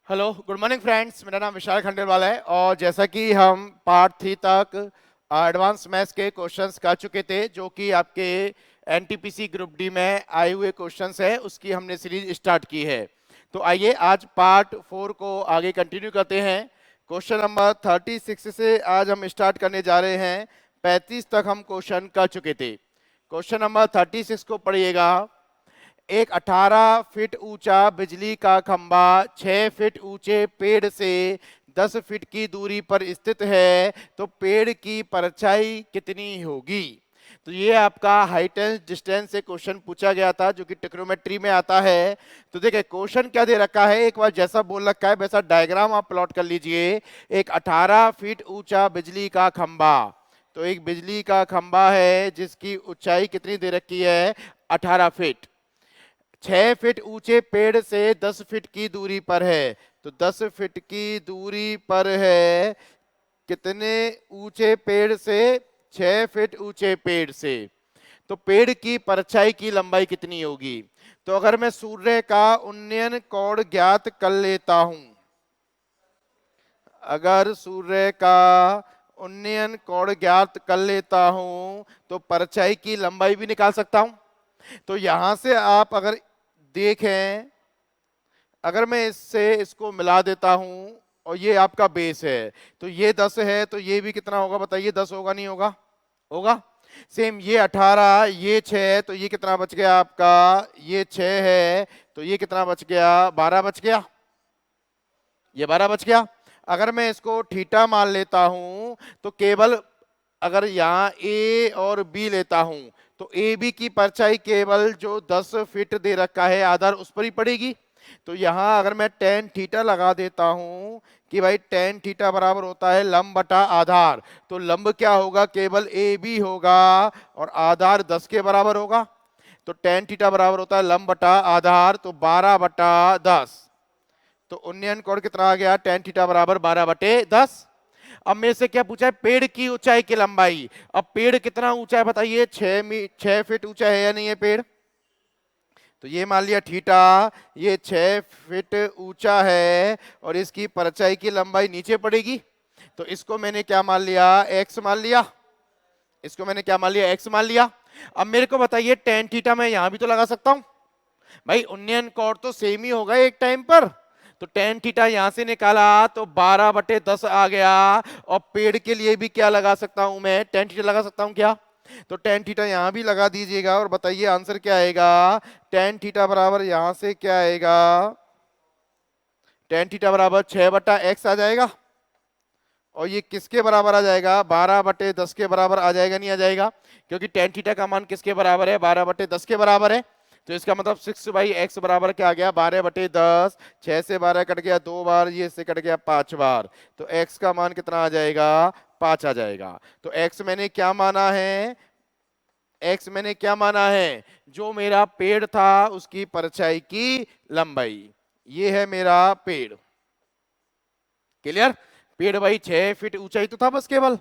Hello good morning friends, मेरा नाम विशाल खंडेलवाल है और जैसा कि हम पार्ट 3 तक एडवांस मैथ्स के क्वेश्चंस कर चुके थे जो कि आपके एनटीपीसी ग्रुप डी में आए हुए क्वेश्चंस है, उसकी हमने सीरीज स्टार्ट की है। तो आइए आज पार्ट 4 को आगे कंटिन्यू करते हैं। क्वेश्चन नंबर 36 से आज हम स्टार्ट करने जा रहे हैं। 35 तक हम क्वेश्चन कर चुके थे। क्वेश्चन नंबर 36 को पढ़िएगा। एक 18 फीट ऊंचा बिजली का खंभा 6 फीट ऊंचे पेड़ से 10 फीट की दूरी पर स्थित है, तो पेड़ की परछाई कितनी होगी? तो ये आपका हाइट एंड डिस्टेंस से क्वेश्चन पूछा गया था जो कि ट्रिग्नोमेट्री में आता है। तो देखिए क्वेश्चन क्या दे रखा है, एक बार जैसा बोल रखा है वैसा डायग्राम आप प्लॉट कर लीजिए। एक 18 फीट ऊंचा बिजली का खंभा, तो एक बिजली का खंभा है जिसकी ऊंचाई कितनी दे रखी है? 18 फीट। 6 फीट ऊंचे पेड़ से 10 फीट की दूरी पर है, तो 10 फीट की दूरी पर है। कितने ऊंचे पेड़ से? 6 फीट ऊंचे पेड़ से। तो पेड़ की परछाई की लंबाई कितनी होगी? तो अगर मैं सूर्य का उन्नयन कोण ज्ञात कर लेता हूं, अगर सूर्य का उन्नयन कोण ज्ञात कर लेता हूं तो परछाई की लंबाई भी निकाल सकता हूं। तो यहां से आप अगर देखें, अगर मैं इससे इसको मिला देता हूं और ये आपका बेस है, तो ये 10 है, तो ये भी कितना होगा बताइए? 10 होगा नहीं होगा? होगा। सेम ये 18, ये 6, तो ये कितना बच गया आपका? ये 6 है, तो ये कितना बच गया? 12 बच गया। ये 12 बच गया। अगर मैं इसको थीटा मान लेता हूं तो केवल अगर यहाँ ए और बी लेता हूं तो ए बी की परछाई केवल जो 10 फीट दे रखा है आधार उस पर ही पड़ेगी। तो यहां अगर मैं टेन थीटा लगा देता हूं कि भाई टेन थीटा बराबर होता है लंब बटा आधार, तो लंब क्या होगा? केवल ए बी होगा और आधार 10 के बराबर होगा। तो टेन थीटा बराबर होता है लंब बटा आधार, तो 12 बटा 10। तो उन्नयन कोण कितना आ गया? टेन थीटा बराबर 12 बटे 10। अब मेरे से क्या पूछा है? पेड़ की ऊंचाई की लंबाई। अब पेड़ कितना ऊंचा है बताइए? 6 फीट ऊंचा है या नहीं है पेड़? तो ये मान लिया थीटा, ये 6 फीट ऊंचा है और इसकी परछाई की लंबाई नीचे पड़ेगी। तो इसको मैंने क्या मान लिया? एक्स मान लिया। इसको मैंने क्या मान लिया? एक्स मान लिया। अब मेरे को बताइए टेन थीटा मैं यहां भी तो लगा सकता हूं भाई, उन्नयन कोण तो सेम ही होगा एक टाइम पर। तो टेन थीटा यहां से निकाला तो 12 बटे 10 आ गया। और पेड़ के लिए भी क्या लगा सकता हूं मैं? टेन थीटा लगा सकता हूं क्या? तो टेन थीटा यहां भी लगा दीजिएगा और बताइए आंसर क्या आएगा? टेन थीटा बराबर यहां से क्या आएगा? टेन थीटा बराबर 6 बटा एक्स आ जाएगा। और ये किसके बराबर आ जाएगा? 12 बटे 10 के बराबर आ जाएगा नहीं आ जाएगा? क्योंकि टेन थीटा का मान किसके बराबर है? 12 बटे 10 के बराबर है। तो इसका मतलब 6/x बराबर क्या आ गया? 12 बटे 10। 6 से 12 कट गया 2 बार, ये से कट गया 5 बार। तो x का मान कितना आ जाएगा? 5 आ जाएगा। तो x मैंने क्या माना है? x मैंने क्या माना है? जो मेरा पेड़ था उसकी परछाई की लंबाई। ये है मेरा पेड़। क्लियर? पेड़ भाई 6 फीट ऊंचाई तो था बस केवल।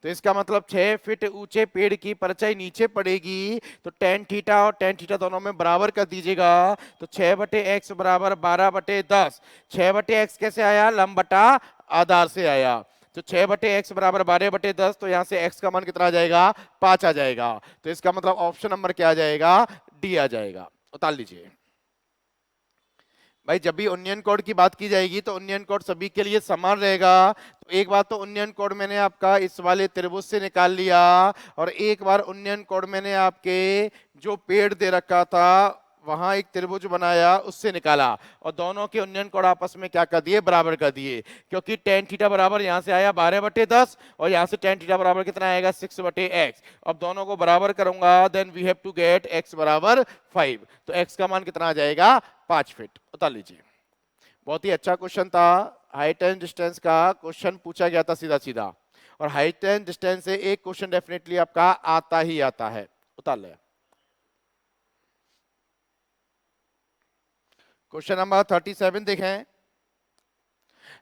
तो इसका मतलब 6 फीट ऊंचे पेड़ की परछाई नीचे पड़ेगी। तो टेन थीटा और टेन थीटा दोनों में बराबर कर दीजिएगा। तो 6 बटे एक्स बराबर 12 बटे 10। 6 बटे एक्स कैसे आया? लंब बटा आधार से आया। तो 6 बटे एक्स बराबर 12 बटे 10। तो यहां से एक्स का मान कितना आ जाएगा? 5 आ जाएगा। तो इसका मतलब ऑप्शन नंबर क्या आ जाएगा? डी आ जाएगा। उतार लीजिए भाई। जब भी उन्नयन कोड की बात की जाएगी तो उन्नयन कोड सभी के लिए समान रहेगा। तो एक बार तो उन्नयन कोड मैंने आपका इस वाले त्रिभुज से निकाल लिया और एक बार उन्नयन कोड मैंने आपके जो पेड़ दे रखा था वहां एक त्रिभुज बनाया उससे निकाला। और दोनों के उन्नयन कोड आपस में क्या कर दिए? बराबर कर दिए। क्योंकि टेन थीटा बराबर यहां से आया 12 बटे 10 और यहां से टेन थीटा बराबर कितना आएगा? 6 बटे एक्स। अब दोनों को बराबर करूंगा, then we have to get X बराबर 5। तो एक्स का मान कितना आ जाएगा? 5 फीट। उतार लीजिए। बहुत ही अच्छा क्वेश्चन था। हाइट एंड डिस्टेंस का क्वेश्चन पूछा गया था सीधा सीधा। और हाइट एंड डिस्टेंस से एक क्वेश्चन डेफिनेटली आपका आता ही आता है। उतार ले। क्वेश्चन नंबर 37 देखें।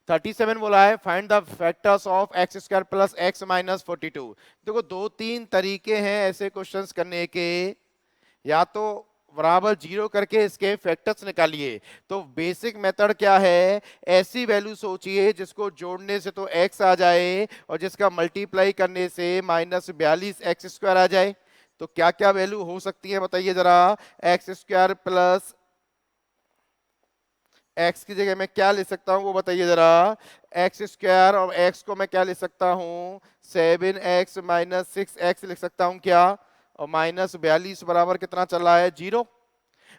37 बोला है find the factors of x square plus x minus 42। देखो 2-3 तरीके हैं ऐसे क्वेश्चंस करने के। या तो बराबर 0 करके इसके फैक्टर्स निकालिए। तो बेसिक मेथड क्या है, ऐसी वैल्यू सोचिए जिसको जोड़ने से तो x आ जाए और जिसका मल्टीप्लाई करने से -42x² आ जाए। तो क्या क्या वैल्यू हो सकती है बताइए जरा। x² प्लस x की जगह मैं क्या ले सकता हूं वो बताइए जरा। x² और x को मैं क्या ले सकता हूं, 7x - 6x लिख सकता हूं क्या, और -42 बराबर कितना चल रहा है, 0।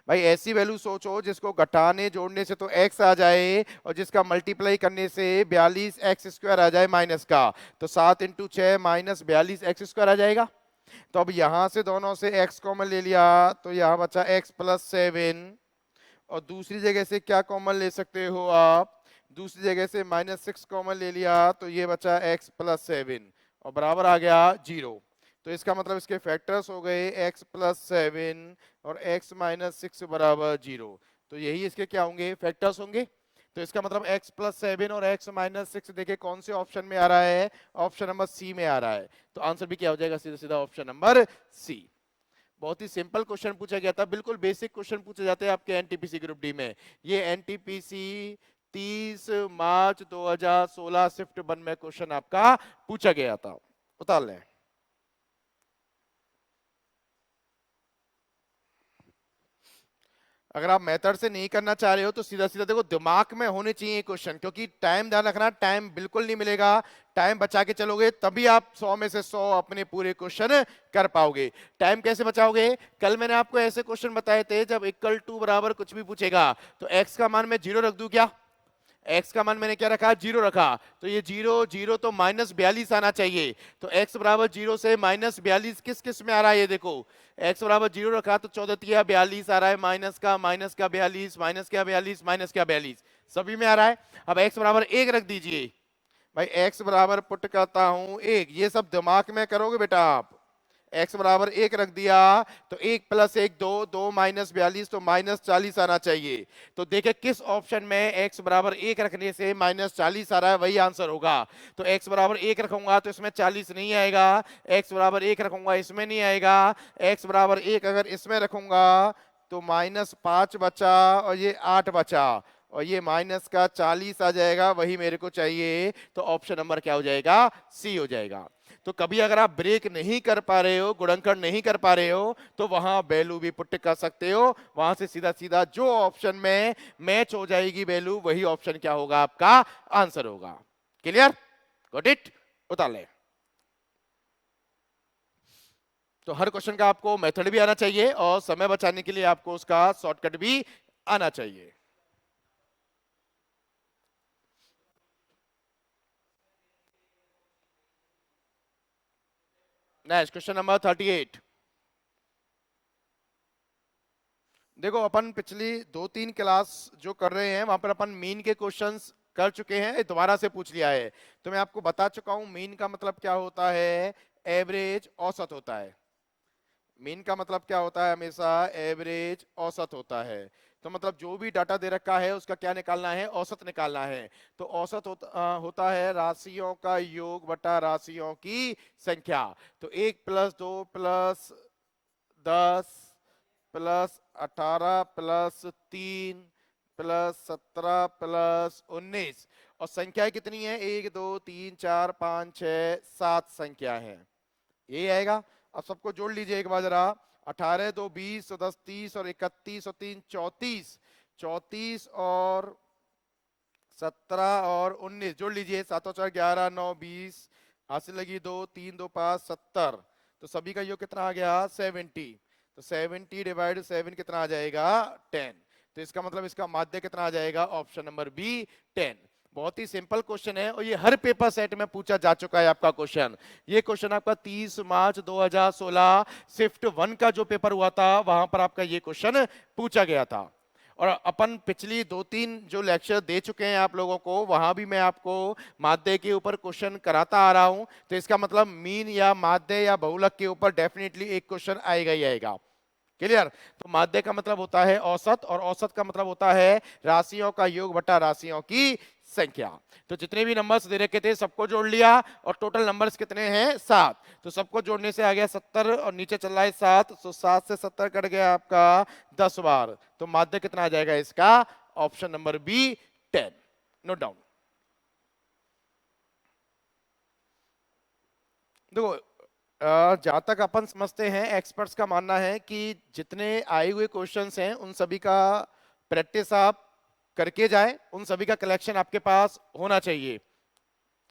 भाई ऐसी वैल्यू सोचो जिसको घटाने जोड़ने से तो x आ जाए और जिसका मल्टीप्लाई करने से 42x² आ जाए माइनस का। तो 7 × 6 -42x² आ जाएगा। तो अब यहां से दोनों से x कॉमन ले लिया तो यहां बचा x + 7, और दूसरी जगह से क्या कॉमन ले सकते हो आप, दूसरी जगह से -6 कॉमन ले लिया तो ये बचा x + 7 और बराबर आ गया 0। तो इसका मतलब इसके फैक्टर्स हो गए x + 7 और x - 6 बराबर 0। तो यही इसके क्या होंगे, फैक्टर्स होंगे। तो इसका मतलब x + 7 और x - 6 देखिए कौन से ऑप्शन में आ रहा है, ऑप्शन नंबर सी में आ रहा है। तो आंसर भी क्या हो जाएगा, सीधा सीधा ऑप्शन नंबर सी। बहुत ही सिंपल क्वेश्चन पूछा गया था, बिल्कुल बेसिक क्वेश्चन पूछे जाते हैं आपके एनटीपीसी ग्रुप डी में। ये एनटीपीसी 30 मार्च 2016 शिफ्ट 1 में क्वेश्चन आपका पूछा गया था। उतार लें। अगर आप मेथड से नहीं करना चाह रहे हो तो सीधा सीधा देखो, दिमाग में होने चाहिए क्वेश्चन, क्योंकि टाइम ध्यान रखना, टाइम बिल्कुल नहीं मिलेगा। टाइम बचा के चलोगे तभी आप 100 में से 100 अपने पूरे क्वेश्चन कर पाओगे। टाइम कैसे बचाओगे, कल मैंने आपको ऐसे क्वेश्चन बताए थे, जब = बराबर कुछ भी पूछेगा तो x का मान मैं 0 रख दूं क्या, x का मान मैंने क्या रखा, 0 रखा। तो ये 0 0 तो -42 आना चाहिए। तो x बराबर 0 से -42 किस किस में आ रहा है, ये देखो x बराबर 0 रखा तो 14 × 42 आ रहा है, माइनस का 42, माइनस का 42, माइनस का 42 सभी में आ रहा है। अब x बराबर 1 रख दीजिए। भाई x बराबर पुट करता हूं 1, ये सब दिमाग में करोगे बेटा आप। x बराबर 1 रख दिया तो 1 + 1 2, 2 - 42 तो -40 आना चाहिए। तो देखे किस ऑप्शन में x बराबर 1 रखने से -40 आ रहा है, वही आंसर होगा। तो x बराबर 1 रखूंगा तो इसमें 40 नहीं आएगा, x बराबर 1 रखूंगा इसमें नहीं आएगा, x बराबर 1 अगर इसमें रखूंगा तो -5 बचा और ये 8 बचा और ये माइनस का 40 आ जाएगा, वही मेरे को चाहिए। तो ऑप्शन नंबर क्या हो जाएगा, सी हो जाएगा। तो कभी अगर आप ब्रेक नहीं कर पा रहे हो, गुणनखंड नहीं कर पा रहे हो, तो वहां वैल्यू भी पुट कर सकते हो। वहां से सीधा सीधा जो ऑप्शन में मैच हो जाएगी वैल्यू, वही ऑप्शन क्या होगा, आपका आंसर होगा। क्लियर, गॉट इट, उतार ले। तो हर क्वेश्चन का आपको मेथड भी आना चाहिए और समय बचाने के लिए आपको उसका शॉर्टकट भी आना चाहिए। Next question number 38। देखो अपन पिछली 2-3 क्लास जो कर रहे हैं वहां पर अपन मीन के क्वेश्चंस कर चुके हैं, दोबारा से पूछ लिया है। तो मैं आपको बता चुका हूं मीन का मतलब क्या होता है, एवरेज, औसत होता है। मीन का मतलब क्या होता है, हमेशा एवरेज, औसत होता है। तो मतलब जो भी डाटा दे रखा है उसका क्या निकालना है, औसत निकालना है। तो औसत होता है राशियों का योग बटा राशियों की संख्या। तो 1 + 2 + 10 + 18 + 3 + 17 + 19 और संख्याएं कितनी है, 1 2 3 4 5 6 7 संख्या है, ये आएगा। अब सबको जोड़ लीजिए एक बार जरा। 18 2 20 और 10 30 और 31 और 3 34, 34 और 17 और 19 जोड़ लीजिए। 7 और 4 11 9 20, हासिल लगी 2 3 2 5 70। तो सभी का योग कितना आ गया, 70। तो 70 / 7 कितना आ जाएगा, 10। तो इसका मतलब इसका माध्य कितना आ जाएगा, ऑप्शन नंबर बी 10। बहुत ही सिंपल क्वेश्चन है और ये हर पेपर सेट में पूछा जा चुका है आपका क्वेश्चन। ये क्वेश्चन आपका 30 मार्च 2016 शिफ्ट 1 का जो पेपर हुआ था वहां पर आपका ये क्वेश्चन पूछा गया था। और अपन पिछली 2-3 जो लेक्चर दे चुके हैं आप लोगों को, वहां भी मैं आपको माध्य के ऊपर क्वेश्चन कराता आ रहा हूं। तो इसका मतलब मीन या माध्य या बहुलक के ऊपर डेफिनेटली एक क्वेश्चन आएगा ही आएगा। क्लियर। तो माध्य का मतलब होता है औसत और औसत का मतलब होता है राशियों का योग बटा राशियों की संख्या। तो जितने भी नंबर्स दे रखे थे सबको जोड़ लिया और टोटल नंबर्स कितने हैं 7। तो सबको जोड़ने से आ गया 70 और नीचे चल रहा है 7, तो 7 से 70 कट गया आपका 10 बार। तो माध्य कितना आ जाएगा इसका? Option number B 10। Note down. देखो जहां तक अपन समझते हैं एक्सपर्ट्स का मानना है कि जितने आए हुए क्वेश्चंस हैं उन सभी का प्रैक्टिस आप करके जाए, उन सभी का कलेक्शन आपके पास होना चाहिए।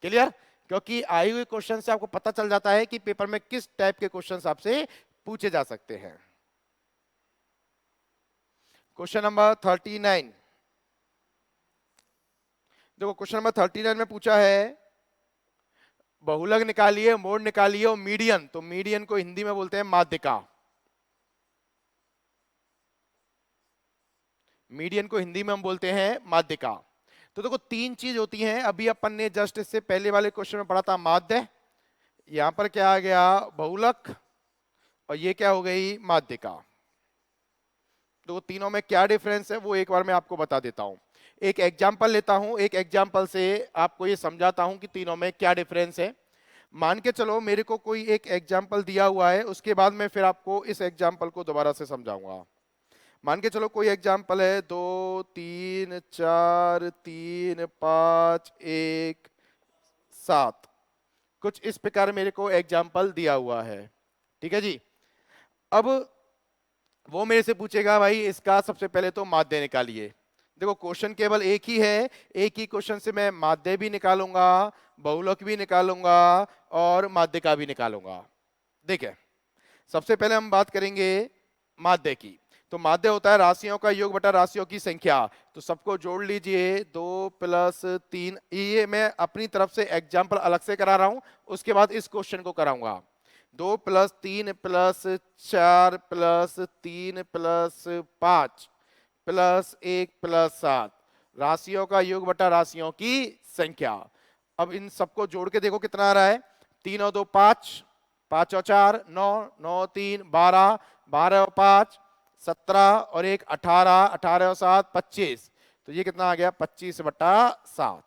क्लियर? क्योंकि आए हुए क्वेश्चन से आपको पता चल जाता है कि पेपर में किस टाइप के क्वेश्चंस आपसे पूछे जा सकते हैं। Question number 39। देखो क्वेश्चन नंबर 39 में पूछा है बहुलक निकालिए, मोड निकालिए और मीडियन। तो मीडियन को हिंदी में बोलते हैं माध्यिका। मीडियन को हिंदी में हम बोलते हैं माध्यिका। तो देखो तीन चीज होती हैं, अभी अपन ने जस्ट इससे पहले वाले क्वेश्चन में पढ़ा था माध्य, यहां पर क्या आ गया बहुलक, और ये क्या हो गई माध्यिका। तो तीनों में क्या डिफरेंस है वो एक बार मैं आपको बता देता हूं। एक एग्जांपल लेता हूं, एक एग्जांपल से आपको ये समझाता हूं कि तीनों में क्या डिफरेंस है। मान के चलो मेरे को कोई एक एग्जांपल दिया हुआ है, उसके बाद मैं फिर आपको इस एग्जांपल को दोबारा से समझाऊंगा। मान के चलो कोई एग्जांपल है 2 3 4 3 5 1 7, कुछ इस प्रकार मेरे को एग्जांपल दिया हुआ है। ठीक है जी। अब वो मेरे से पूछेगा भाई इसका सबसे पहले तो माध्य निकालिए। देखो क्वेश्चन केवल एक ही है, एक ही क्वेश्चन से मैं माध्य भी निकालूंगा, बहुलक भी निकालूंगा और माध्यिका भी निकालूंगा। देखिए सबसे पहले हम बात करेंगे माध्य की। तो माध्य होता है राशियों का योग बटा राशियों की संख्या। तो सबको जोड़ लीजिए 2 + 3। ये मैं अपनी तरफ से एग्जांपल अलग से करा रहा हूं, उसके बाद इस क्वेश्चन को कराऊंगा। 2 + 3 + 4 + 3 + 5 + 1 + 7 राशियों का योग बटा राशियों की संख्या। अब इन सबको जोड़ के देखो कितना आ रहा है। 3 और 2 5, 5 और 4 9, 9 और 3 12, 12 और 5 17 और 1 18, 18 और 7 25। तो ये कितना आ गया 25/7।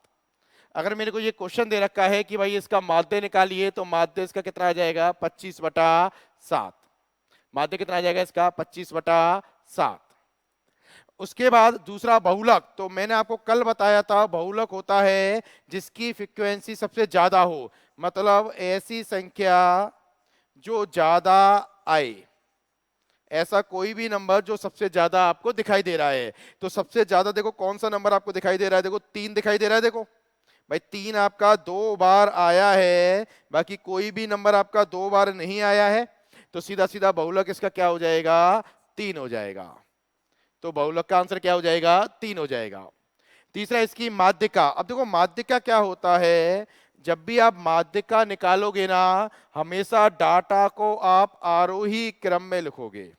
अगर मेरे को ये क्वेश्चन दे रखा है कि भाई इसका माध्य निकालिए, तो माध्य इसका कितना आ जाएगा 25/7। माध्य कितना आ जाएगा इसका 25/7। उसके बाद दूसरा बहुलक। तो मैंने आपको कल बताया था बहुलक होता है जिसकी फ्रीक्वेंसी सबसे ज्यादा हो, मतलब ऐसी संख्या जो ज्यादा आए, ऐसा कोई भी नंबर जो सबसे ज्यादा आपको दिखाई दे रहा है। तो सबसे ज्यादा देखो कौन सा नंबर आपको दिखाई दे रहा है, देखो 3 दिखाई दे रहा है। देखो भाई 3 आपका 2 बार आया है, बाकी कोई भी नंबर आपका 2 बार नहीं आया है, तो सीधा सीधा बहुलक इसका क्या हो जाएगा 3 हो जाएगा। तो बहुलक का आंसर क्या हो जाएगा 3 हो जाएगा। तीसरा इसकी माध्यिका। अब देखो माध्यिका क्या होता है, जब भी आप माध्यिका निकालोगे ना, हमेशा डाटा को आप आरोही क्रम में लिखोगे।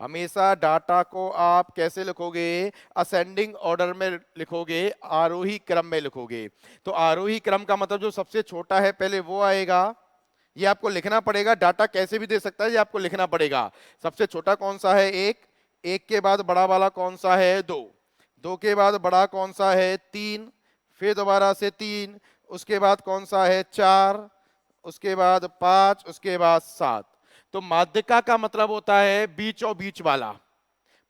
हमेशा डाटा को आप कैसे लिखोगे, असेंडिंग ऑर्डर में लिखोगे, आरोही क्रम में लिखोगे। तो आरोही क्रम का मतलब जो सबसे छोटा है पहले वो आएगा, ये आपको लिखना पड़ेगा। डाटा कैसे भी दे सकता है, ये आपको लिखना पड़ेगा। सबसे छोटा कौन सा है 1, 1 के बाद बड़ा वाला कौन सा है 2, 2 के बाद बड़ा कौन सा है 3, फिर दोबारा से 3, उसके बाद कौन सा है 4, उसके बाद 5, उसके बाद 7। तो माध्यिका का मतलब होता है बीचों बीच वाला।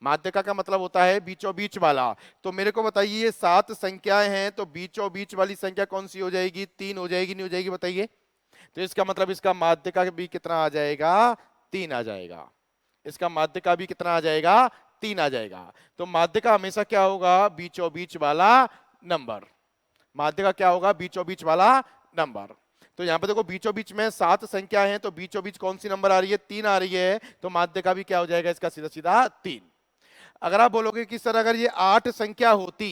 माध्यिका का मतलब होता है बीचों बीच वाला। तो मेरे को बताइए ये 7 संख्याएं हैं, तो बीचों बीच वाली संख्या कौन सी हो जाएगी 3 हो जाएगी, नहीं हो जाएगी बताइए। तो इसका मतलब इसका माध्यिका भी कितना आ जाएगा 3 आ जाएगा। इसका माध्यिका भी कितना आ जाएगा 3 आ जाएगा। तो माध्यिका हमेशा क्या होगा बीचों बीच वाला नंबर। माध्यिका क्या होगा बीचों बीच वाला नंबर। तो यहाँ पे देखो बीचों बीच में 7 संख्या है, तो बीचों बीच कौन सी नंबर आ रही है 3 आ रही है, तो माध्यिका भी क्या हो जाएगा इसका सीधा सीधा 3। अगर आप बोलोगे कि सर अगर ये 8 संख्या होती,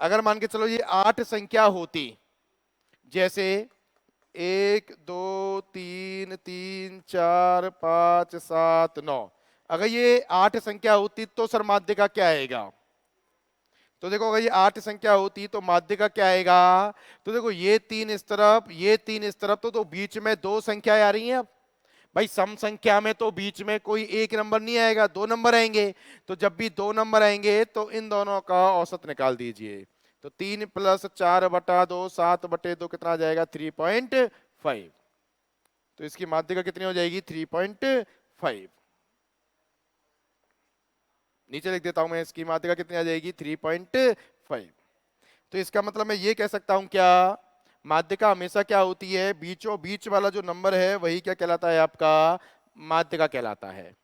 अगर मान के चलो ये 8 संख्या होती, जैसे 1 2 3 3 4 5 7 9, अगर ये 8 संख्या होती तो सर माध्यिका क्या आएगा। तो देखो अगर ये 8 संख्या होती तो माध्यिका क्या आएगा। तो देखो ये 3 इस तरफ, ये 3 इस तरफ, तो बीच में 2 संख्याएं आ रही हैं। अब भाई सम संख्या में तो बीच में कोई एक नंबर नहीं आएगा, 2 नंबर आएंगे। तो जब भी 2 नंबर आएंगे तो इन दोनों का औसत निकाल दीजिए। तो 3 + 4/2 7/2 कितना आ जाएगा 3.5। तो इसकी माध्यिका कितनी हो जाएगी 3.5। नीचे लिख देता हूं मैं, इसकी माध्यिका कितनी आ जाएगी 3.5। तो इसका मतलब मैं ये कह सकता हूं क्या, माध्यिका हमेशा क्या होती है, बीचों बीच वाला जो नंबर है वही क्या कहलाता है आपका माध्यिका कहलाता है।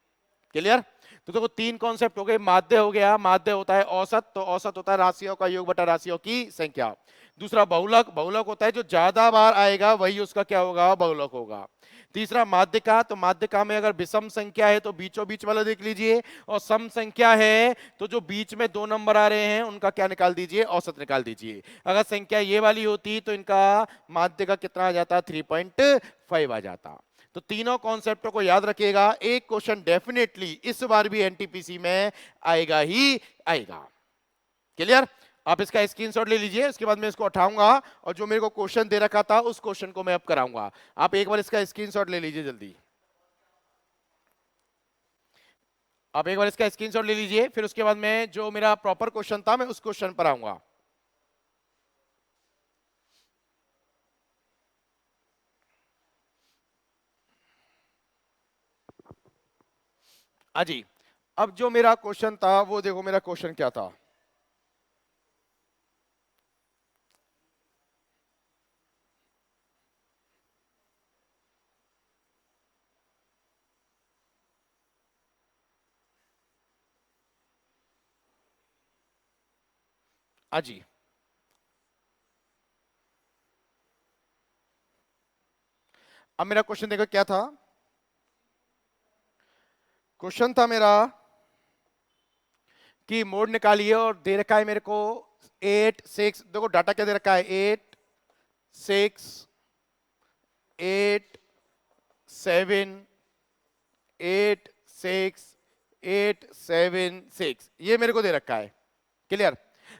क्लियर। तो देखो तीन कॉन्सेप्ट हो गए, माध्य हो गया, माध्य होता है औसत, तो औसत होता है राशियों का योग बटा राशियों की संख्या। दूसरा बहुलक, बहुलक होता है जो ज्यादा बार आएगा वही उसका क्या होगा बहुलक होगा। तीसरा माध्यिका, तो माध्यिका में अगर विषम संख्या है तो बीचों बीच वाला देख लीजिए, और सम संख्या है तो जो बीच में दो नंबर आ रहे हैं उनका क्या निकाल दीजिए औसत निकाल दीजिए। अगर संख्या ये वाली होती तो इनका माध्यिका कितना आ जाता 3.5 आ जाता। तो तीनों कॉन्सेप्टों को याद रखिएगा, एक क्वेश्चन डेफिनेटली इस बार भी एनटीपीसी में आएगा ही आएगा। क्लियर। आप इसका स्क्रीनशॉट ले लीजिए, इसके बाद मैं इसको उठाऊंगा और जो मेरे को क्वेश्चन दे रखा था उस क्वेश्चन को मैं अब कराऊंगा। आप एक बार इसका स्क्रीनशॉट ले लीजिए जल्दी। आप एक बार इसका स्क्रीनशॉट ले लीजिए, फिर उसके बाद मैं जो मेरा प्रॉपर क्वेश्चन था मैं उस क्वेश्चन पर आऊंगा। जी, अब जो मेरा क्वेश्चन था वो देखो, मेरा क्वेश्चन क्या था। जी, अब मेरा क्वेश्चन देखो क्या था। क्वेश्चन था मेरा कि मोड निकालिए और दे रखा है मेरे को 8 6, देखो डाटा क्या दे रखा है 8 6 8 7 8 6 8 7 6, ये मेरे को दे रखा है। क्लियर।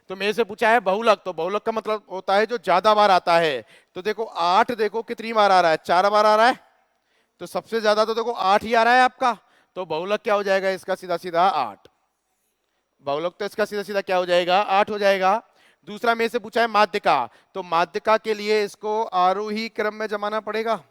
तो मेरे से पूछा है बहुलक, तो बहुलक का मतलब होता है जो ज्यादा बार आता है। तो देखो 8 देखो कितनी बार आ रहा है, 4 बार आ रहा है, तो सबसे ज्यादा तो देखो 8 ही आ रहा है आपका। तो बहुलक क्या हो जाएगा इसका सीधा सीधा 8। बहुलक तो इसका सीधा सीधा क्या हो जाएगा 8 हो जाएगा। दूसरा मेरे से पूछा है माध्यिका, तो माध्यिका के लिए इसको आरोही क्रम में जमाना पड़ेगा।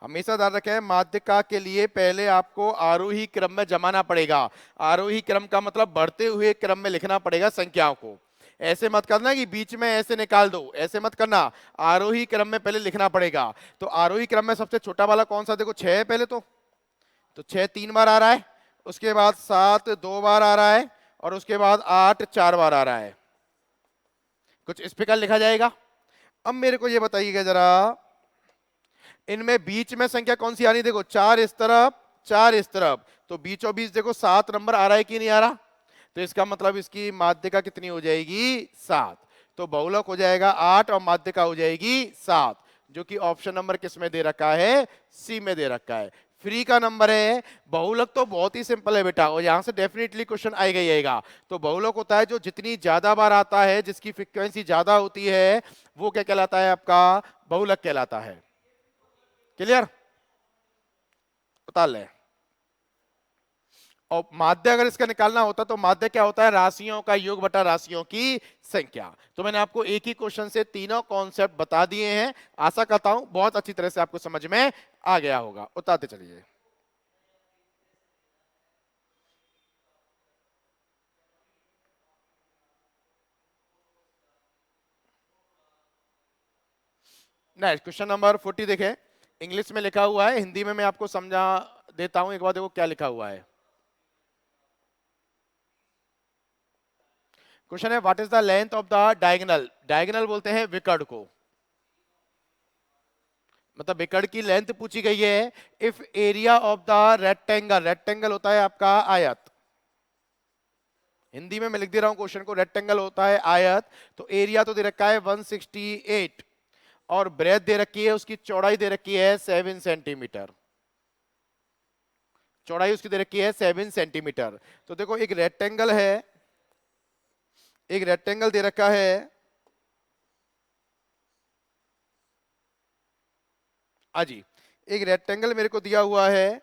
हमेशा ध्यान रखें, माध्यिका के लिए पहले आपको आरोही क्रम में जमाना पड़ेगा। आरोही क्रम का मतलब बढ़ते हुए क्रम में लिखना पड़ेगा संख्याओं को। ऐसे मत करना कि बीच में ऐसे निकाल दो, ऐसे मत करना, आरोही क्रम में पहले लिखना पड़ेगा। तो आरोही क्रम में सबसे छोटा वाला कौन सा, देखो 6 है पहले तो 6 3 बार आ रहा है, उसके बाद 7 2 बार आ रहा है, और उसके बाद 8 4 बार आ रहा है। कुछ इस प्रकार लिखा जाएगा। अब मेरे को ये बताइएगा जरा, इनमें बीच में संख्या कौन सी आ रही है, देखो 4 इस तरफ 4 इस तरफ, तो बीचों बीच देखो 7 नंबर आ रहा है कि नहीं आ रहा। तो इसका मतलब इसकी माध्यिका कितनी हो जाएगी 7। तो बहुलक हो जाएगा 8 और माध्यिका हो जाएगी 7, जो कि ऑप्शन नंबर किस में दे रखा है, सी में दे रखा है, फ्री का नंबर है। बहुलक तो बहुत ही सिंपल है बेटा, और यहां से डेफिनेटली क्वेश्चन आएगा ही आएगा। तो बहुलक होता है जो जितनी ज्यादा बार आता है, जिसकी फ्रीक्वेंसी ज्यादा होती है, वो क्या कहलाता है आपका बहुलक कहलाता है। क्लियर। बता ले। और माध्य अगर इसका निकालना होता तो माध्य क्या होता है, राशियों का योग बटा राशियों की संख्या। तो मैंने आपको एक ही क्वेश्चन से तीनों कॉन्सेप्ट बता दिए हैं। आशा करता हूं बहुत अच्छी तरह से आपको समझ में आ गया होगा। उतारते चलिए। नेक्स्ट क्वेश्चन नंबर 40 देखें, इंग्लिश में लिखा हुआ है, हिंदी में मैं आपको समझा देता हूं। एक बार देखो क्या लिखा हुआ है। क्वेश्चन है what is the length of the diagonal. Diagonal बोलते हैं विकर्ण को, मतलब विकर्ण की लेंथ पूछी गई है। If area of the rectangle, rectangle होता है आपका आयत, हिंदी में मैं लिख दे रहा हूं क्वेश्चन को, रेक्टेंगल होता है आयत। तो एरिया तो दे रखा है 168, और ब्रेथ दे रखी है, उसकी चौड़ाई दे रखी है 7 सेंटीमीटर। चौड़ाई उसकी दे रखी है 7 सेंटीमीटर। तो देखो एक रेक्टेंगल है, एक रेक्टेंगल दे रखा है, जी एक रेक्टेंगल मेरे को दिया हुआ है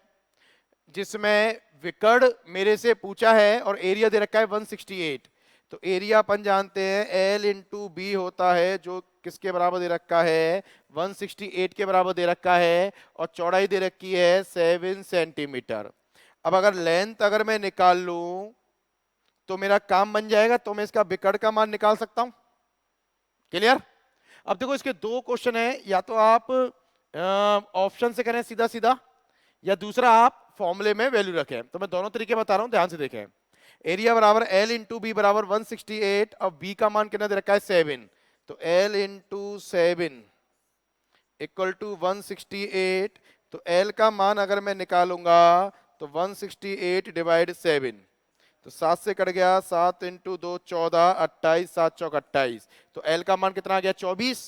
जिसमें विकर्ण मेरे से पूछा है और एरिया दे रखा है 168। तो एरिया अपन जानते हैं L इंटू बी होता है, जो किसके बराबर दे रखा है, 168 के बराबर दे रखा है, और चौड़ाई दे रखी है 7 सेंटीमीटर। अब अगर लेंथ अगर मैं निकाल लूं तो मेरा काम बन जाएगा, तो मैं इसका विकर्ण का मान निकाल सकता हूं। क्लियर? अब देखो इसके दो क्वेश्चन है, या तो आप ऑप्शन से करें सीधा सीधा, या दूसरा आप फॉर्मूले में वैल्यू रखें। तो मैं दोनों तरीके बता रहा हूं, ध्यान से देखें। एरिया बराबर L इंटू बी बराबर 168, अब बी का मान कितना दे रखा है 7, तो L इंटू 7 इक्वल टू 168। तो L का मान अगर मैं निकालूंगा तो 168 डिवाइड 7, तो 7 से कट गया, 7 इंटू 2 14, 28, 7 चौक 28। तो L का मान कितना आ गया 24।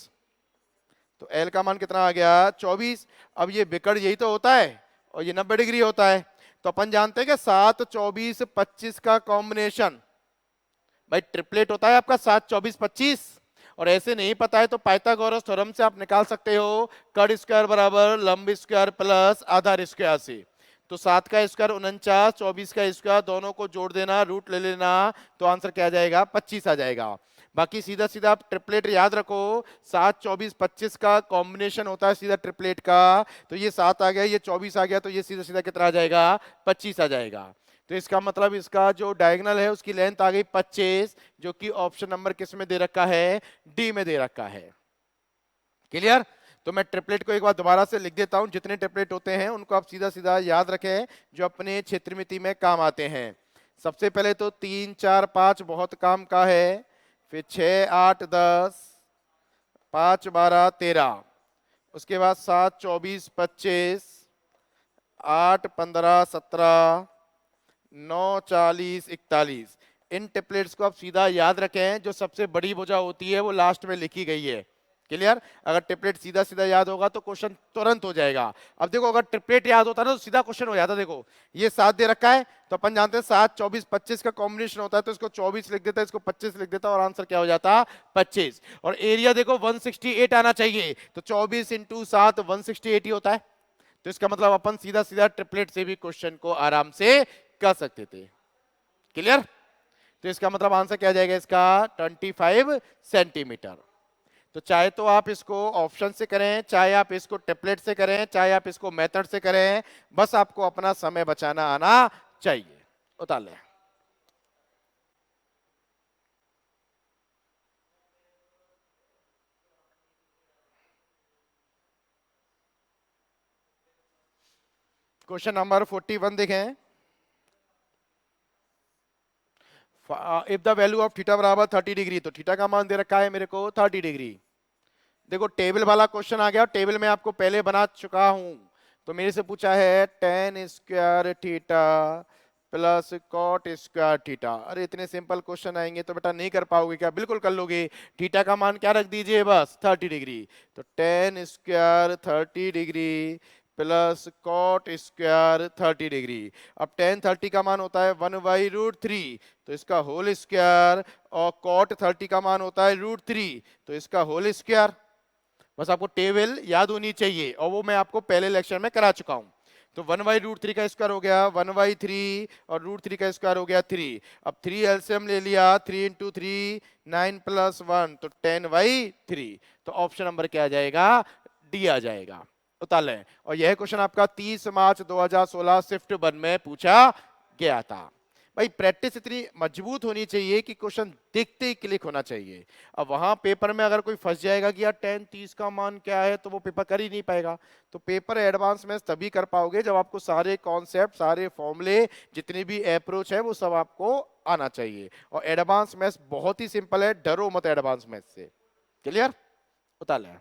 तो L का मान कितना आ गया 24। अब ये विकर्ण यही तो होता है और ये 90 डिग्री होता है। तो अपन जानते हैं कि 7 24 25 का कॉम्बिनेशन भाई ट्रिपलेट होता है आपका 7 24 25। और ऐसे नहीं पता है तो पाइथागोरस थ्योरम से आप निकाल सकते हो, कट स्क्वायर बराबर लंब स्क्वायर प्लस आधार स्क्वायर से। तो 7 का स्क्वायर 49, 24 का स्क्वायर, दोनों को जोड़ देना, रूट ले लेना, तो आंसर क्या आ जाएगा 25 आ जाएगा। बाकी सीधा सीधा आप ट्रिपलेट याद रखो, 7 24 25 का कॉम्बिनेशन होता है सीधा ट्रिपलेट का। तो ये 7 आ गया, ये 24 आ गया, तो ये सीधा सीधा कितना आ जाएगा 25 आ जाएगा। तो इसका मतलब इसका जो डायगोनल है उसकी लेंथ आ गई 25, जो कि ऑप्शन नंबर किस में दे रखा है, डी में दे रखा है। क्लियर? तो मैं ट्रिपलेट को एक बार दोबारा से लिख देता हूं, जितने ट्रिपलेट होते हैं उनको आप सीधा सीधा याद रखें जो अपने क्षेत्रमिति में काम आते हैं। सबसे पहले तो 3 4 5 बहुत काम का है, फिर 6 8 10, 5 12 13, उसके बाद 7 24 25, 8 15 17, 9 40 41। इन टेम्पलेट्स को आप सीधा याद रखें, जो सबसे बड़ी भुजा होती है वो लास्ट में लिखी गई है। क्लियर? अगर टेम्पलेट सीधा सीधा याद होगा तो क्वेश्चन तुरंत हो जाएगा। अब देखो अगर टेम्पलेट याद होता ना तो सीधा क्वेश्चन हो जाता। देखो ये 7 दे रखा है, तो अपन जानते हैं 7 24 25 का कॉम्बिनेशन होता है, तो इसको 24 लिख देता है, इसको 25 लिख देता, और आंसर क्या हो जाता 25। और एरिया देखो 168 आना चाहिए, तो 24 इंटू 7 168 ही होता है। तो इसका मतलब अपन सीधा सीधा ट्रिपलेट से भी क्वेश्चन को आराम से कर सकते थे। क्लियर? तो इसका मतलब आंसर क्या जाएगा इसका 25 सेंटीमीटर। तो चाहे तो आप इसको ऑप्शन से करें, चाहे आप इसको टेम्पलेट से करें, चाहे आप इसको मेथड से करें, बस आपको अपना समय बचाना आना चाहिए। उतार लें। क्वेश्चन नंबर 41 देखें। If the value of theta बराबर 30 डिग्री, तो थीटा का मान दे रखा है मेरे को 30 डिग्री। देखो टेबल वाला क्वेश्चन आ गया, टेबल में आपको पहले बना चुका हूं। तो मेरे से पूछा है tan square theta plus cot square theta. अरे इतने सिंपल क्वेश्चन आएंगे तो बेटा नहीं कर पाओगे क्या? बिल्कुल कर लोगे। थीटा का मान क्या रख दीजिए बस 30 डिग्री। तो tan square 30 degree plus cot square 30 degree. अब tan 30 का मान होता है 1/√3, तो इसका होल स्क्वायर, और कॉट 30 का मान होता है √3, तो इसका होल स्क्वायर। बस आपको टेबल याद होनी चाहिए, और वो मैं आपको पहले लेक्चर में करा चुका हूं। तो 1/√3 का स्क्वायर हो गया 1/3, और √3 का स्क्वायर हो गया 3। अब 3 एलसीएम ले लिया, 3 इंटू 3 9 + 1, तो 10/3। तो ऑप्शन नंबर क्या आ जाएगा? डी आ जाएगा। उतार लें। और यह क्वेश्चन आपका 30 मार्च 2016 शिफ्ट 1 में पूछा गया था। भाई प्रैक्टिस इतनी मजबूत होनी चाहिए कि क्वेश्चन देखते ही क्लिक होना चाहिए। अब वहां पेपर में अगर कोई फंस जाएगा कि यार tan 30 का मान क्या है, तो वो पेपर कर ही नहीं पाएगा। तो पेपर एडवांस में तभी कर पाओगे जब आपको सारे कॉन्सेप्ट, सारे फॉर्मूले, जितनी भी अप्रोच है वो सब आपको आना चाहिए। और एडवांस मैथ्स बहुत ही सिंपल है, डरो मत एडवांस मैथ्स से। क्लियर? उतार लें।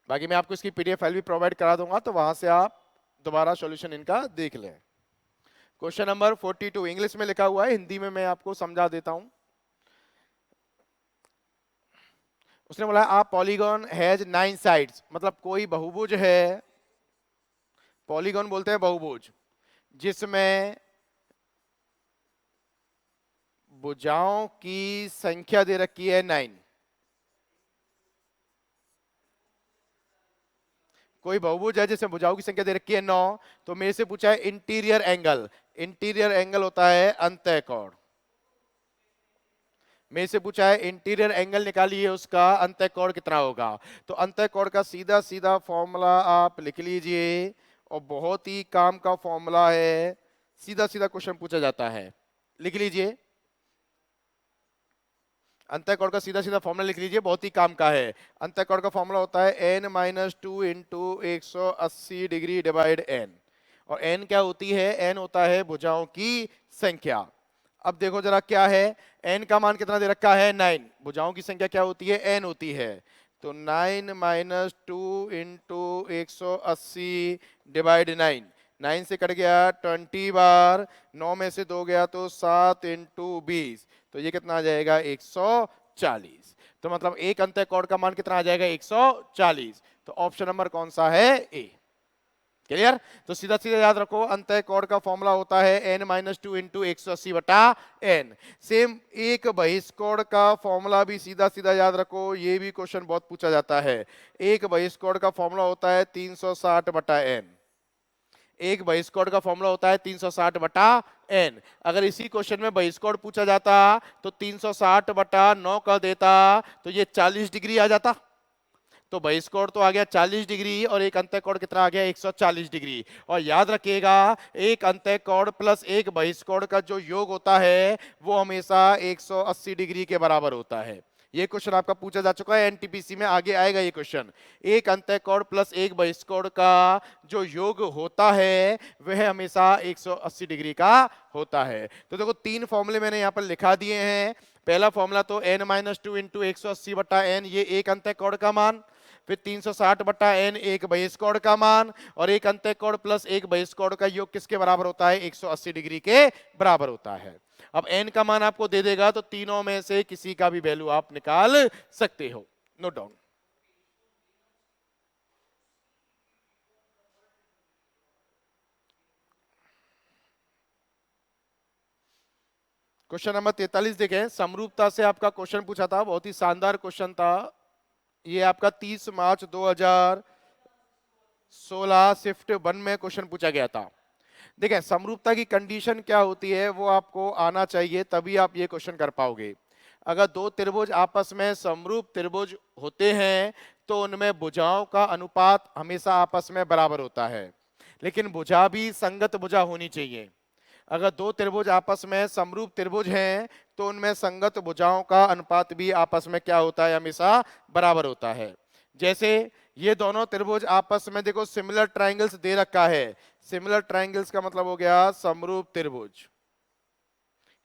बाकी मैं आपको इसकी पीडीएफ फाइल भी प्रोवाइड करा दूंगा, तो वहां से आप दोबारा सॉल्यूशन इनका देख लें। क्वेश्चन नंबर 42 इंग्लिश में लिखा हुआ है, हिंदी में मैं आपको समझा देता हूं। उसने बोला आप पॉलीगॉन हैज 9 साइड्स, मतलब कोई बहुभुज है, पॉलीगॉन बोलते हैं बहुभुज, जिसमें भुजाओं की संख्या दे रखी है 9। कोई बहुभुज है जिसमें भुजाओं की संख्या दे रखी है 9, तो मेरे से पूछा है इंटीरियर एंगल। इंटीरियर एंगल होता है अंतःकोण। मेरे से पूछा है इंटीरियर एंगल निकालिए, उसका अंतःकोण कितना होगा। तो अंतःकोण का सीधा सीधा फॉर्मूला आप लिख लीजिए, और बहुत ही काम का फॉर्मूला है, सीधा सीधा क्वेश्चन पूछा जाता है, लिख लीजिए। अंतःकोण का सीधा सीधा फॉर्मूला लिख लीजिए, बहुत ही काम का है। अंतःकोण का फॉर्मूला होता है n-2 into 180 degree divide n। और n क्या होती है, n होता है भुजाओं की संख्या। अब देखो जरा क्या है, n का मान कितना दे रखा है 9, भुजाओं की संख्या क्या होती है n होती है। तो 9-2 इंटू 180 डिवाइड 9, 9 से कट गया 20 बार, 9 में से 2 गया तो 7 इंटू 20, तो ये कितना आ जाएगा 140। तो मतलब एक अंतःकोण का मान कितना आ जाएगा 140। तो ऑप्शन नंबर कौन सा है, ए। क्लियर। तो सीधा सीधा याद रखो, अंतःकोण का फॉर्मूला होता है n-2 इंटू 180 बटा n। सेम एक बहिष्कोण का फॉर्मूला भी सीधा सीधा याद रखो, ये भी क्वेश्चन बहुत पूछा जाता है। एक बहिष्कोण का फॉर्मूला होता है 360 बटा n। एक बहिष्कोण का फॉर्मूला होता है 360 बटा n। अगर इसी क्वेश्चन में बहिष्कोण पूछा जाता तो 360 बटा 9 कर देता, तो ये 40 डिग्री आ जाता। तो बहिष्कोण तो आ गया 40 डिग्री, और एक अंतःकोण कितना आ गया 140 डिग्री। और याद रखिएगा, एक अंतःकोण प्लस एक बहिष्कोण का जो योग होता है वो हमेशा 180 डिग्री के बराबर होता है। ये क्वेश्चन आपका पूछा जा चुका है एनटीपीसी में, आगे आएगा ये क्वेश्चन। एक अंतःकोण प्लस एक बहिष्कोण का जो योग होता है वह हमेशा 180 डिग्री का होता है। तो देखो तीन फॉर्मूले मैंने यहाँ पर लिखा दिए हैं। पहला फॉर्मूला तो n-2 इंटू 180 बटा n, ये एक अंतःकोण का मान। फिर 360 बटा n एक बहिष्कोण का मान, और एक अंतःकोण प्लस एक बहिष्कोण का योग किसके बराबर होता है 180 डिग्री के बराबर होता है। अब n का मान आपको दे देगा, तो तीनों में से किसी का भी वैल्यू आप निकाल सकते हो। Note down. क्वेश्चन नंबर 43 देखें, समरूपता से आपका क्वेश्चन पूछा था, बहुत ही शानदार क्वेश्चन था। ये आपका 30 मार्च 2016 शिफ्ट 1 में क्वेश्चन पूछा गया था। देखें समरूपता की कंडीशन क्या होती है वो आपको आना चाहिए, तभी आप ये क्वेश्चन कर पाओगे। अगर दो त्रिभुज आपस में समरूप त्रिभुज होते हैं तो उनमें भुजाओं का अनुपात हमेशा आपस में बराबर होता है, लेकिन भुजा भी संगत भुजा होनी चाहिए। अगर दो त्रिभुज आपस में समरूप त्रिभुज हैं तो उनमें संगत भुजाओं का अनुपात भी आपस में क्या होता है, हमेशा बराबर होता है। जैसे ये दोनों त्रिभुज आपस में देखो सिमिलर ट्रायंगल्स दे रखा है। सिमिलर ट्रायंगल्स का मतलब हो गया समरूप त्रिभुज,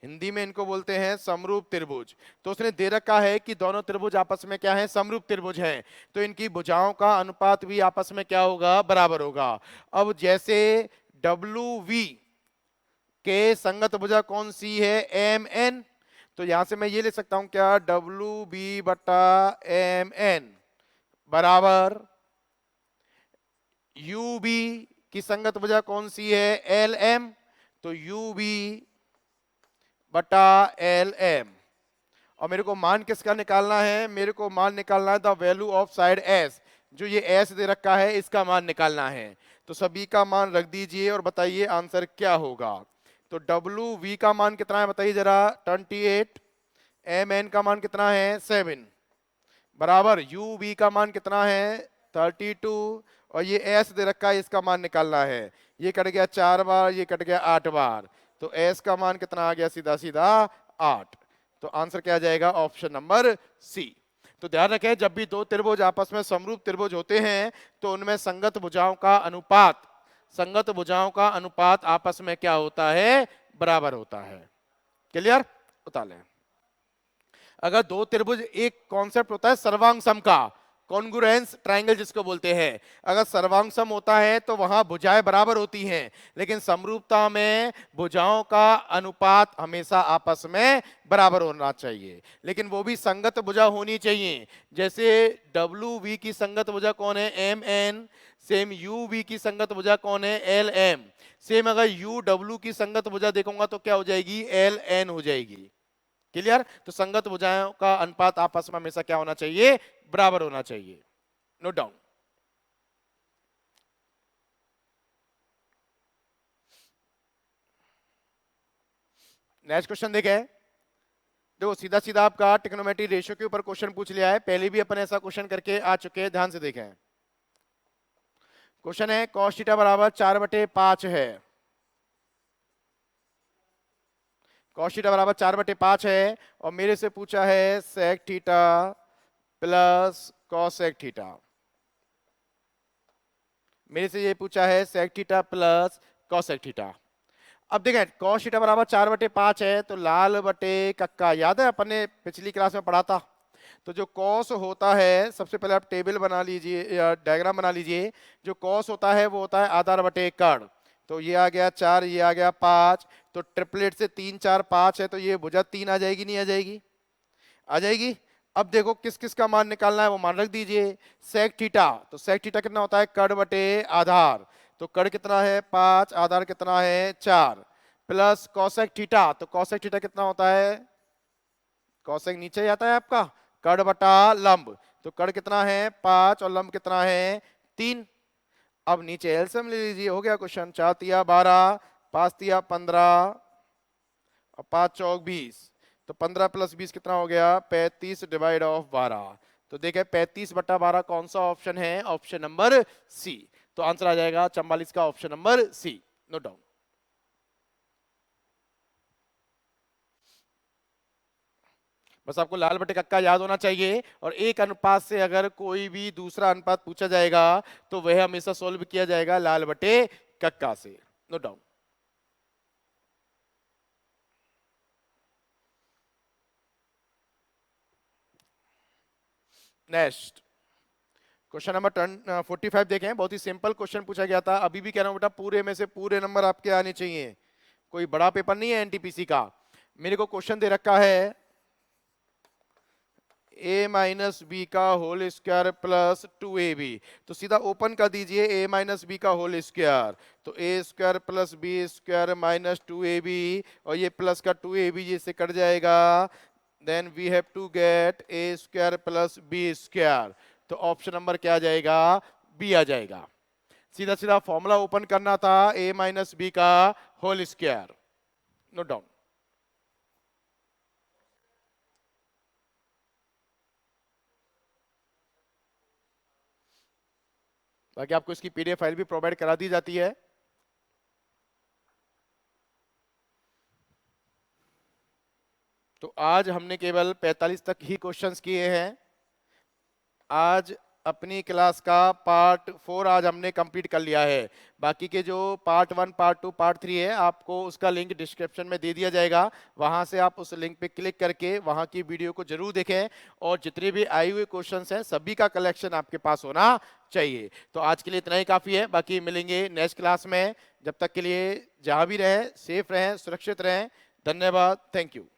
हिंदी में इनको बोलते हैं समरूप त्रिभुज। तो उसने दे रखा है कि दोनों त्रिभुज आपस में क्या है, समरूप त्रिभुज हैं, तो इनकी भुजाओं का अनुपात भी आपस में क्या होगा, बराबर होगा। अब जैसे WV के संगत भुजा कौन सी है, MN, तो यहां से मैं ये ले सकता हूं क्या, WB बटा MN बराबर UB की संगत भुजा कौन सी है, LM, तो UB बटा LM। और मेरे को मान किसका निकालना है, मेरे को मान निकालना है the value of side S। जो ये S दे रखा है इसका मान निकालना है। तो सभी का मान रख दीजिए और बताइए आंसर क्या होगा। तो WV का मान कितना है बताइए जरा, 28। MN का मान कितना है 7 बराबर UV का मान कितना है 32, और ये S दे रखा है इसका मान निकालना है। ये कट गया 4 बार, ये कट गया 8 बार, तो S का मान कितना आ गया, सीधा सीधा 8। तो आंसर क्या आ जाएगा, ऑप्शन नंबर सी। तो ध्यान रखें, जब भी दो त्रिभुज आपस में समरूप त्रिभुज होते हैं तो उनमें संगत भुजाओं का अनुपात, संगत भुजाओं का अनुपात आपस में क्या होता है, बराबर होता है। क्लियर, बता लें। अगर दो त्रिभुज, एक कॉन्सेप्ट होता है सर्वांग सम का, कॉन्ग्रुएंस ट्रायंगल जिसको बोलते हैं। अगर सर्वांग सम होता है तो वहां भुजाएं बराबर होती हैं, लेकिन समरूपता में भुजाओं का अनुपात हमेशा आपस में बराबर होना चाहिए, लेकिन वो भी संगत भुजा होनी चाहिए। जैसे WV की संगत भुजा कौन है, MN। सेम UV की संगत भुजा कौन है, LM। सेम अगर UW की संगत भुजा देखूंगा तो क्या हो जाएगी, LN हो जाएगी। क्लियर। तो संगत भुजाओं का अनुपात आपस में हमेशा क्या होना चाहिए, बराबर होना चाहिए। Note down. नेक्स्ट क्वेश्चन देखें। देखो सीधा सीधा आपका ट्रिग्नोमेट्री रेशियो के ऊपर क्वेश्चन पूछ लिया है, पहले भी अपन ऐसा क्वेश्चन करके आ चुके हैं, ध्यान से देखें। क्वेश्चन है cos थीटा बराबर 4/5 है। cos थीटा बराबर 4/5 है और मेरे से पूछा है sec theta plus cosec theta. मेरे से ये पूछा है sec theta plus cosec theta. अब देखें cos थीटा बराबर 4/5 है तो लाल बटे कक्का, याद है अपन ने पिछली क्लास में पढ़ा था। तो जो cos होता है, सबसे पहले आप टेबल बना लीजिए या डायग्राम बना लीजिए। जो cos होता है वो होता है आधार बटे कर्ण। तो ये आ गया 4, ये आ गया 5, तो ट्रिपलेट से 3 4 5 है, तो ये भुजा 3 आ जाएगी, नहीं आ जाएगी? आ जाएगी। अब देखो किस किस का मान निकालना है वो मान रख दीजिए। sec थीटा, तो sec थीटा कितना होता है? कर्ण बटे आधार। तो कर्ण कितना है? 5, आधार कितना है? 4, प्लस cosec थीटा, तो cosec थीटा कितना होता है? cosec नीचे ही आता है आपका, कर्ण बटा लंब। तो कर्ण कितना है? 5 और लंब कितना है? 3। अब नीचे एलसीएम ले लीजिए, हो गया क्वेश्चन। 4 तिया 12, 5 तिया 15 और 5 चौक 20। तो 15 प्लस 20 कितना हो गया? 35 डिवाइड ऑफ 12। तो देखें 35/12 कौन सा ऑप्शन है? Option number C. तो आंसर आ जाएगा 44 का option number C. Note down. बस आपको लाल बटे कक्का याद होना चाहिए, और एक अनुपात से अगर कोई भी दूसरा अनुपात पूछा जाएगा तो वह हमेशा सॉल्व किया जाएगा लाल बटे कक्का से। Note down. Next question number 45 देखें। बहुत ही सिंपल क्वेश्चन पूछा गया था। अभी भी कह रहा हूं बेटा, पूरे में से पूरे नंबर आपके आने चाहिए, कोई बड़ा पेपर नहीं है एनटीपीसी का। मेरे को क्वेश्चन दे रखा है a माइनस बी का होल स्क्वायर प्लस 2ab। तो सीधा ओपन कर दीजिए a माइनस बी का होल स्क्वायर, तो a square plus B square minus 2ab, और ये प्लस का 2ab जिससे कट जाएगा। Then we have to get a square plus B square. तो ऑप्शन नंबर क्या आ जाएगा? बी आ जाएगा। सीधा सीधा फॉर्मूला ओपन करना था a माइनस बी का होल स्क्वायर। Note down. बाकी आपको इसकी पीडीएफ फाइल भी प्रोवाइड करा दी जाती है। तो आज हमने केवल 45 तक ही क्वेश्चंस किए हैं। आज अपनी क्लास का पार्ट 4 आज हमने कंप्लीट कर लिया है। बाकी के जो पार्ट 1, पार्ट 2, पार्ट 3 है, आपको उसका लिंक डिस्क्रिप्शन में दे दिया जाएगा। वहां से आप उस लिंक पे क्लिक करके वहां की वीडियो को जरूर देखें, और जितने भी आए हुए क्वेश्चंस हैं सभी का कलेक्शन आपके पास होना चाहिए। तो आज के लिए इतना ही काफी है, बाकी मिलेंगे नेक्स्ट क्लास में। जब तक के लिए जहां भी रहें, सेफ रहें, सुरक्षित रहें। धन्यवाद, थैंक यू।